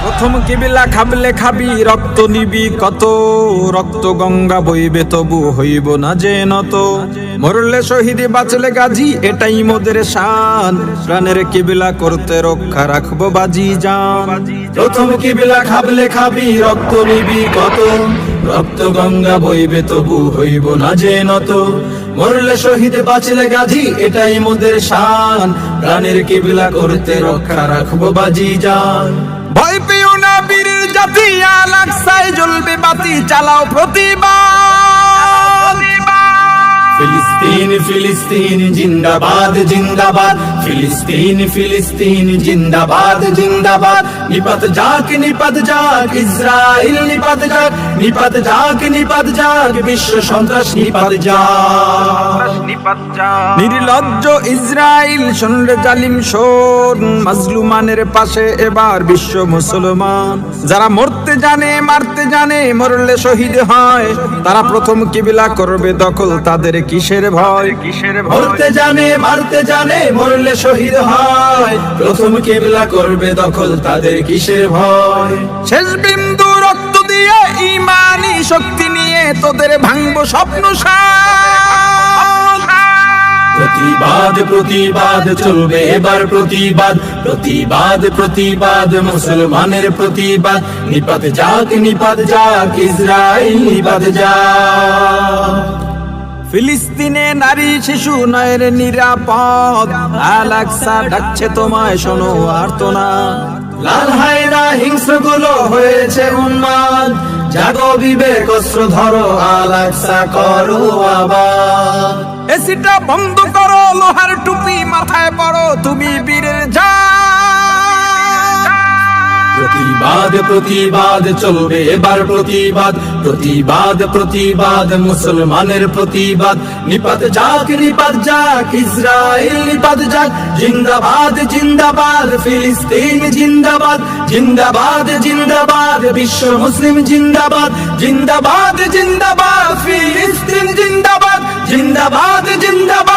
প্রথম কিবিলা খাবলে খাবি রক্ত নিবি কত, রক্ত গঙ্গা বইবে তবু হইব না যে নত। মরলে শহীদ বাঁচলে গাজী এটাই মোদের শান, প্রাণের কিবিলা করতে রক্ষা রাখবো বাজি জান। প্রথম কিবিলা খাবলে খাবি রক্ত নিবি কত, রক্ত গঙ্গা বইবে তবু হইব না যে নত। মরলে শহীদ বাঁচলে গাজী এটাই মোদের শান, প্রাণের কিবিলা করতে রক্ষা রাখবো বাজি জান। ভয় পেও না বীরের জাতি, আল আকসায় জ্বলবে বাতি, চালাও প্রতিবাদ। ফিলিস্তিন ফিলিস্তিন জিন্দাবাদ জিন্দাবাদ, ফিলিস্তিন ফিলিস্তিন জিন্দাবাদ জিন্দাবাদ। নিপাত যাক ইসরাইল নিপাত যাক, নিপাত যাক বিশ্ব সন্ত্রাস নিপাত যাক। নির্লজ্জ ইসরাইল শোনরে জালিম শোন, মাজলুমানের পাশে এবার বিশ্ব মুসলমান। যারা মরতে জানে মারতে জানে, মরলে শহীদ হয়, তারা প্রথম কিবিলা করবে দখল, তাদের কিসের ভয়? মরতে জানে মারতে জানে, মরলে শহীদ হয়, প্রথম কিবলা করবে দখল, তাদের কিসের ভয়? শেষ বিন্দু রক্ত দিয়ে ঈমানি শক্তি নিয়ে তোদের ভাঙবো স্বপ্ন সার। প্রতিবাদ প্রতিবাদ চলবে এবার প্রতিবাদ, প্রতিবাদ প্রতিবাদ মুসলমানের প্রতিবাদ। নিপাত যাক ইসরাইল নিপাত যাক। ফিলিস্তিনে নারী শিশু নয়ের নিরাপদ, আল আকসা ডাকছে তোমায় শোনো আর্তনাদ। লাল হায়না হিংস্র গুলো হয়েছে উন্মাদ, জাগো বিবেক অস্ত্র ধরো, আল আকসা করো আবার। এসিটা বন্ধ করো, লোহার টুপি মাথায় পড়ো, তুমি বীরের জান। প্রতিবাদ প্রতিবাদ চলবে এবার প্রতিবাদ, প্রতিবাদ প্রতিবাদ মুসলমানের প্রতিবাদ। নিপাত যাক ইসরাইল নিপাত যাক, জিন্দাবাদ জিন্দাবাদ ফিলিস্তিন জিন্দাবাদ, জিন্দাবাদ জিন্দাবাদ বিশ্ব মুসলিম জিন্দাবাদ, জিন্দাবাদ জিন্দাবাদ ফিলিস্তিন জিন্দাবাদ, জিন্দাবাদ জিন্দাবাদ।